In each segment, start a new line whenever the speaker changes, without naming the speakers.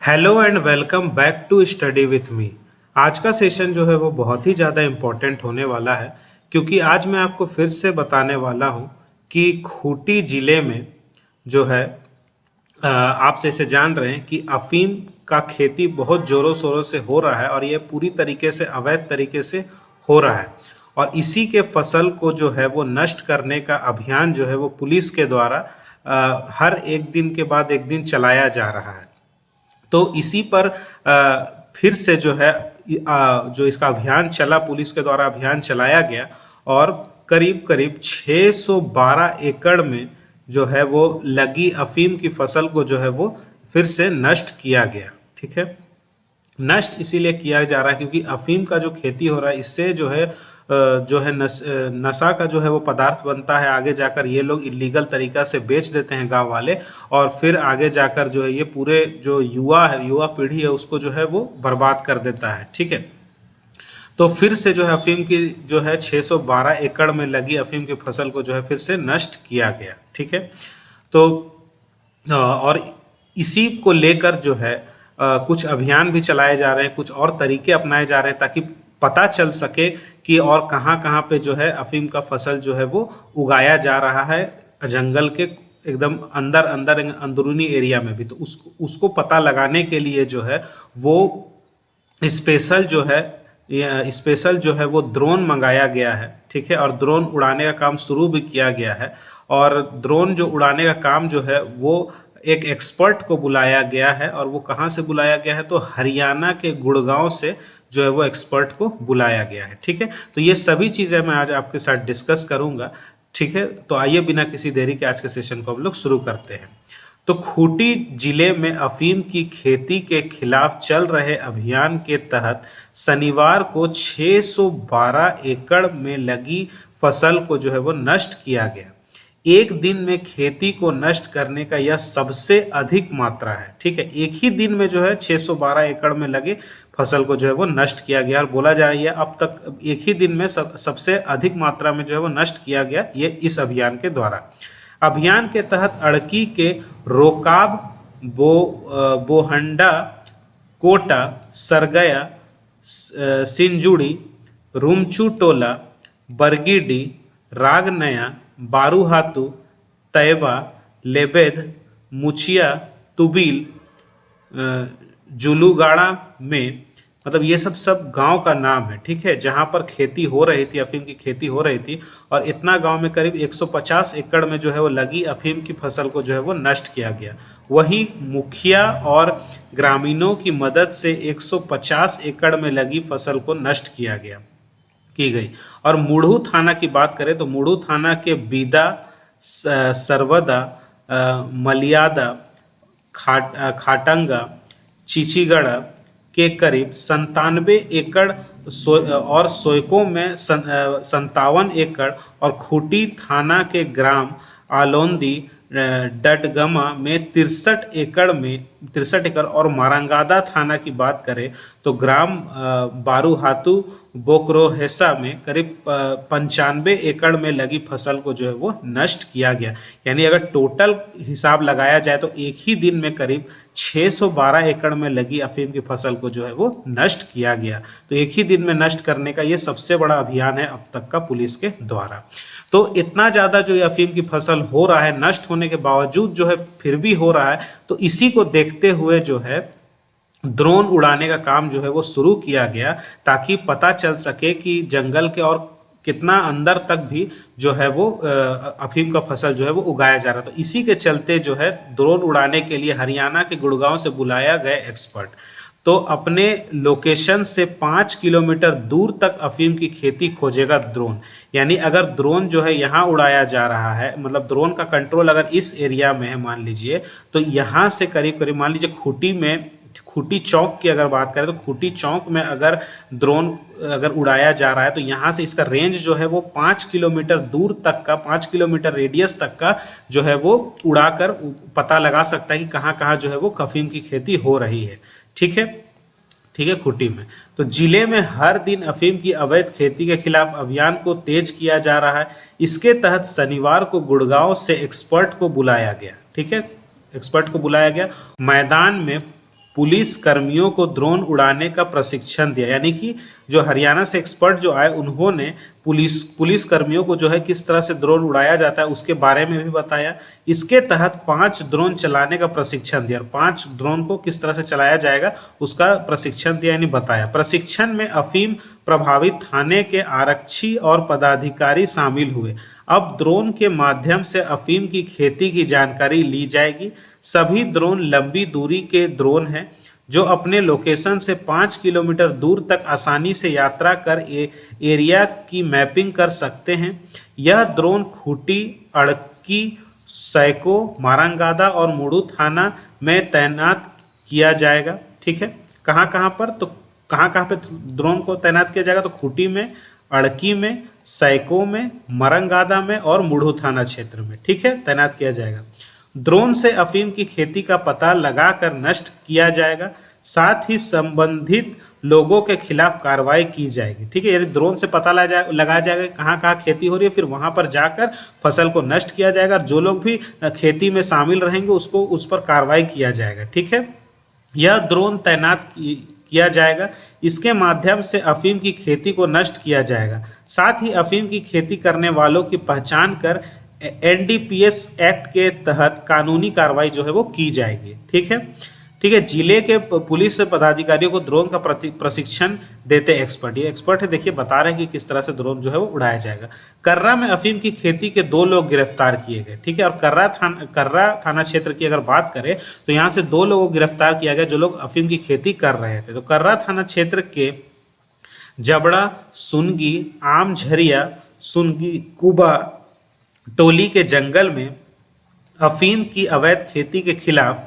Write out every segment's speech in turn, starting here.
Hello and welcome back to study with me. आज का session जो है वो बहुत ही ज़्यादा इम्पोर्टेंट होने वाला है, क्योंकि आज मैं आपको फिर से बताने वाला हूँ कि खूंटी ज़िले में जो है आप जैसे जान रहे हैं कि अफीम का खेती बहुत ज़ोरों शोरों से हो रहा है और ये पूरी तरीके से अवैध तरीके से हो रहा है। और इसी के फसल को जो है वो नष्ट करने का अभियान जो है वो पुलिस के द्वारा हर एक दिन के बाद एक दिन चलाया जा रहा है। तो इसी पर फिर से जो है जो इसका अभियान चला, पुलिस के द्वारा अभियान चलाया गया और करीब करीब 612 एकड़ में जो है वो लगी अफीम की फसल को जो है वो फिर से नष्ट किया गया। ठीक है, नष्ट इसीलिए किया जा रहा है क्योंकि अफीम का जो खेती हो रहा है इससे जो है नशा का जो है वो पदार्थ बनता है। आगे जाकर ये लोग इलीगल तरीका से बेच देते हैं गांव वाले, और फिर आगे जाकर जो है ये पूरे जो युवा पीढ़ी है उसको जो है वो बर्बाद कर देता है। ठीक है, तो फिर से जो है अफीम की जो है 612 एकड़ में लगी अफीम की फसल को जो है फिर से नष्ट किया गया। ठीक है, तो और इसी को लेकर जो है कुछ अभियान भी चलाए जा रहे हैं, कुछ और तरीके अपनाए जा रहे हैं ताकि पता चल सके कि और कहाँ कहाँ पे जो है अफीम का फसल जो है वो उगाया जा रहा है जंगल के एकदम अंदर अंदर अंदरूनी एरिया में भी। तो उसको उसको पता लगाने के लिए जो है वो स्पेशल जो है स्पेशल जो है वो ड्रोन मंगाया गया है। ठीक है, और ड्रोन उड़ाने का काम शुरू भी किया गया है। और ड्रोन जो उड़ाने का काम जो है वो एक एक्सपर्ट को बुलाया गया है। और वो कहाँ से बुलाया गया है? तो हरियाणा के गुड़गांव से जो है वो एक्सपर्ट को बुलाया गया है। ठीक है, तो ये सभी चीज़ें मैं आज आपके साथ डिस्कस करूंगा। ठीक है, तो आइए बिना किसी देरी के आज के सेशन को हम लोग शुरू करते हैं। तो खूंटी जिले में अफीम की खेती के खिलाफ चल रहे अभियान के तहत शनिवार को 612 एकड़ में लगी फसल को जो है वो नष्ट किया गया। एक दिन में खेती को नष्ट करने का यह सबसे अधिक मात्रा है। ठीक है, एक ही दिन में जो है 612 एकड़ में लगे फसल को जो है वो नष्ट किया गया। और बोला जा रही है अब तक एक ही दिन में सबसे अधिक मात्रा में जो है वो नष्ट किया गया ये इस अभियान के द्वारा। अभियान के तहत अड़की के रोकाब, बोहंडा, कोटा, सरगया, सिंजुड़ी, रूमचू टोला, बरगीडी, रागनया, बारूहातू, तैयबा, लेबेद, मुछिया, तुबिल, जुलूगाड़ा में, मतलब ये सब गांव का नाम है। ठीक है, जहां पर खेती हो रही थी, अफीम की खेती हो रही थी। और इतना गांव में करीब 150 एकड़ में जो है वो लगी अफीम की फसल को जो है वो नष्ट किया गया। वहीं मुखिया और ग्रामीणों की मदद से 150 एकड़ में लगी फसल को नष्ट किया गया की गई। और मुढ़ू थाना की बात करें तो मुढ़ू थाना के बीदा, सरवदा, मलियादा, खाटंगा, चिचीगढ़ के करीब 97 एकड़ और सोयकों में 57 एकड़ और खूंटी थाना के ग्राम आलोंदी, डडगमा में 63 एकड़ और मारंगादा थाना की बात करें तो ग्राम बारूहातू, बोकरोहेसा में करीब 95 एकड़ में लगी फसल को जो है वो नष्ट किया गया। यानी अगर टोटल हिसाब लगाया जाए तो एक ही दिन में करीब 612 एकड़ में लगी अफीम की फसल को जो है वो नष्ट किया गया। तो एक ही दिन में नष्ट करने का ये सबसे बड़ा अभियान है अब तक का पुलिस के द्वारा। तो इतना ज़्यादा जो ये अफीम की फसल हो रहा है, नष्ट होने के बावजूद जो है फिर भी हो रहा है, तो इसी को देखते हुए जो है ड्रोन उड़ाने का काम जो है वो शुरू किया गया ताकि पता चल सके कि जंगल के और कितना अंदर तक भी जो है वो अफीम का फसल जो है वो उगाया जा रहा। तो इसी के चलते जो है ड्रोन उड़ाने के लिए हरियाणा के गुड़गांव से बुलाया गया एक्सपर्ट। तो अपने लोकेशन से 5 किलोमीटर दूर तक अफीम की खेती खोजेगा ड्रोन। यानी अगर ड्रोन जो है यहाँ उड़ाया जा रहा है, मतलब ड्रोन का कंट्रोल अगर इस एरिया में है मान लीजिए, तो यहाँ से करीब करीब मान लीजिए खूंटी चौक की अगर बात करें तो खूंटी चौक में अगर ड्रोन अगर उड़ाया जा रहा है तो यहाँ से इसका रेंज जो है वो 5 किलोमीटर दूर तक का, 5 किलोमीटर रेडियस तक का जो है वो उड़ाकर पता लगा सकता है कि कहाँ कहाँ जो है वो अफीम की खेती हो रही है। ठीक है, ठीक है, खूंटी में। तो जिले में हर दिन अफीम की अवैध खेती के खिलाफ अभियान को तेज किया जा रहा है। इसके तहत शनिवार को गुड़गांव से एक्सपर्ट को बुलाया गया। ठीक है, एक्सपर्ट को बुलाया गया। मैदान में पुलिस कर्मियों को ड्रोन उड़ाने का प्रशिक्षण दिया। यानी कि जो हरियाणा से एक्सपर्ट जो आए उन्होंने पुलिस कर्मियों को जो है किस तरह से ड्रोन उड़ाया जाता है उसके बारे में भी बताया। इसके तहत 5 ड्रोन चलाने का प्रशिक्षण दिया और 5 ड्रोन को किस तरह से चलाया जाएगा उसका प्रशिक्षण दिया यानी बताया। प्रशिक्षण में अफीम प्रभावित थाने के आरक्षी और पदाधिकारी शामिल हुए। अब ड्रोन के माध्यम से अफीम की खेती की जानकारी ली जाएगी। सभी ड्रोन लंबी दूरी के ड्रोन हैं जो अपने लोकेशन से 5 किलोमीटर दूर तक आसानी से यात्रा कर एरिया की मैपिंग कर सकते हैं। यह ड्रोन खूंटी, अड़की, सैको, मारंगादा और मुड़ू थाना में तैनात किया जाएगा। ठीक है, कहाँ कहाँ पर, तो कहाँ कहाँ पे ड्रोन को तैनात किया जाएगा, तो खूंटी में, अड़की में, सैको में, मरंगादा में और मुड़ू थाना क्षेत्र में, ठीक है, तैनात किया जाएगा। ड्रोन से अफीम की खेती का पता लगाकर नष्ट किया जाएगा। साथ ही संबंधित लोगों के खिलाफ कार्रवाई की जाएगी। ठीक है, यदि ड्रोन से पता लगाया जाएगा कहाँ कहाँ खेती हो रही है, फिर वहां पर जाकर फसल को नष्ट किया जाएगा। जो लोग भी खेती में शामिल रहेंगे उसको उस पर कार्रवाई किया जाएगा। ठीक है, यह ड्रोन तैनात किया जाएगा। इसके माध्यम से अफीम की खेती को नष्ट किया जाएगा। साथ ही अफीम की खेती करने वालों की पहचान कर एनडीपीएस एक्ट के तहत कानूनी कार्रवाई जो है वो की जाएगी। ठीक है, ठीक है। जिले के पुलिस पदाधिकारियों को ड्रोन का प्रशिक्षण देते एक्सपर्ट, ये एक्सपर्ट है, देखिए बता रहे हैं कि किस तरह से ड्रोन जो है वो उड़ाया जाएगा। कर्रा में अफीम की खेती के 2 लोग गिरफ्तार किए गए। ठीक है, और कर्रा थाना क्षेत्र की अगर बात करें तो यहाँ से 2 लोगों को गिरफ्तार किया गया जो लोग अफीम की खेती कर रहे थे। तो कर्रा थाना क्षेत्र के जबड़ा, सुनगी, आमझरिया, सुनगी कुबा टोली के जंगल में अफीम की अवैध खेती के खिलाफ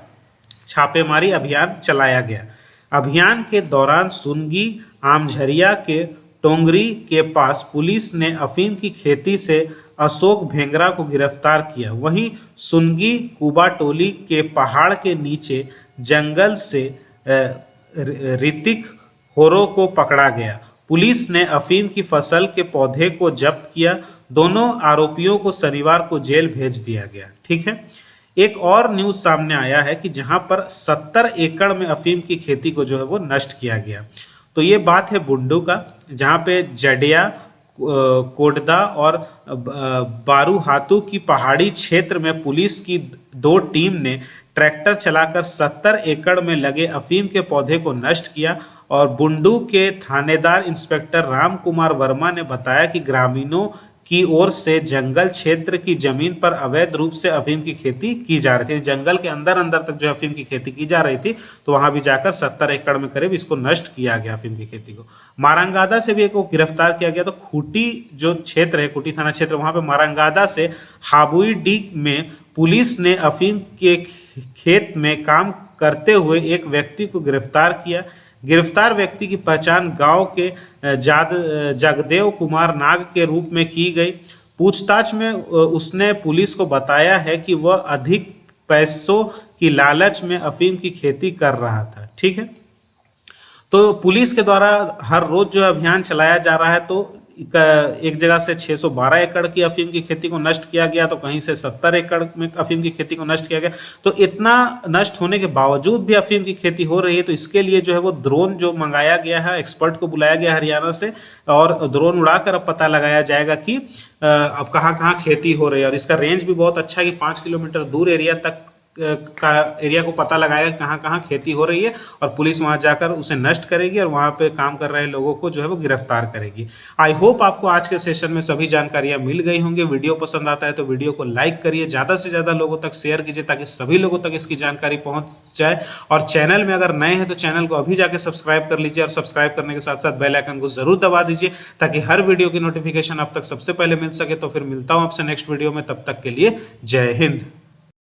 छापेमारी अभियान चलाया गया। अभियान के दौरान सुनगी, आमझरिया के टोंगरी के पास पुलिस ने अफीम की खेती से अशोक भेंगरा को गिरफ्तार किया। वहीं सुनगी कुबा टोली के पहाड़ के नीचे जंगल से ऋतिक होरो को पकड़ा गया। पुलिस ने अफीम की फसल के पौधे को जब्त किया। दोनों आरोपियों को शनिवार को जेल भेज दिया गया। ठीक है, एक और न्यूज सामने आया है कि जहां पर 70 एकड़ में अफीम की खेती को जो है वो नष्ट किया गया। तो ये बात है बुंडू का, जहां पे जडिया, कोटदा और बारूहातू की पहाड़ी क्षेत्र में पुलिस की 2 टीम ने ट्रैक्टर चलाकर 70 एकड़ में लगे अफीम के पौधे को नष्ट किया। और बुंडू के थानेदार इंस्पेक्टर राम कुमार वर्मा ने बताया कि ग्रामीणों की ओर से जंगल क्षेत्र की जमीन पर अवैध रूप से अफीम की खेती की जा रही थी। जंगल के अंदर अंदर तक जो अफीम की खेती की जा रही थी, तो वहां भी जाकर 70 एकड़ में करीब इसको नष्ट किया गया अफीम की खेती को। मारंगादा से भी एक को गिरफ्तार किया गया। तो खूंटी जो क्षेत्र है, खूंटी थाना क्षेत्र, वहां पे मारंगादा से हाबुई डी में पुलिस ने अफीम के खेत में काम करते हुए एक व्यक्ति को गिरफ्तार किया। गिरफ्तार व्यक्ति की पहचान गांव के जगदेव कुमार नाग के रूप में की गई। पूछताछ में उसने पुलिस को बताया है कि वह अधिक पैसों की लालच में अफीम की खेती कर रहा था। ठीक है, तो पुलिस के द्वारा हर रोज जो अभियान चलाया जा रहा है, तो एक जगह से 612 एकड़ की अफीम की खेती को नष्ट किया गया, तो कहीं से 70 एकड़ में अफीम की खेती को नष्ट किया गया। तो इतना नष्ट होने के बावजूद भी अफीम की खेती हो रही है। तो इसके लिए जो है वो ड्रोन जो मंगाया गया है, एक्सपर्ट को बुलाया गया हरियाणा से, और ड्रोन उड़ाकर अब पता लगाया जाएगा कि अब कहाँ कहाँ खेती हो रही है। और इसका रेंज भी बहुत अच्छा है कि 5 किलोमीटर दूर एरिया तक का एरिया को पता लगाएगा कहाँ कहाँ खेती हो रही है, और पुलिस वहां जाकर उसे नष्ट करेगी और वहां पे काम कर रहे लोगों को जो है वो गिरफ्तार करेगी। आई होप आपको आज के सेशन में सभी जानकारियां मिल गई होंगी। वीडियो पसंद आता है तो वीडियो को लाइक करिए, ज़्यादा से ज़्यादा लोगों तक शेयर कीजिए ताकि सभी लोगों तक इसकी जानकारी पहुंच जाए। और चैनल में अगर नए हैं तो चैनल को अभी जाके सब्सक्राइब कर लीजिए, और सब्सक्राइब करने के साथ साथ बेल आइकन को जरूर दबा दीजिए ताकि हर वीडियो की नोटिफिकेशन आप तक सबसे पहले मिल सके। तो फिर मिलता हूँ आपसे नेक्स्ट वीडियो में, तब तक के लिए जय हिंद।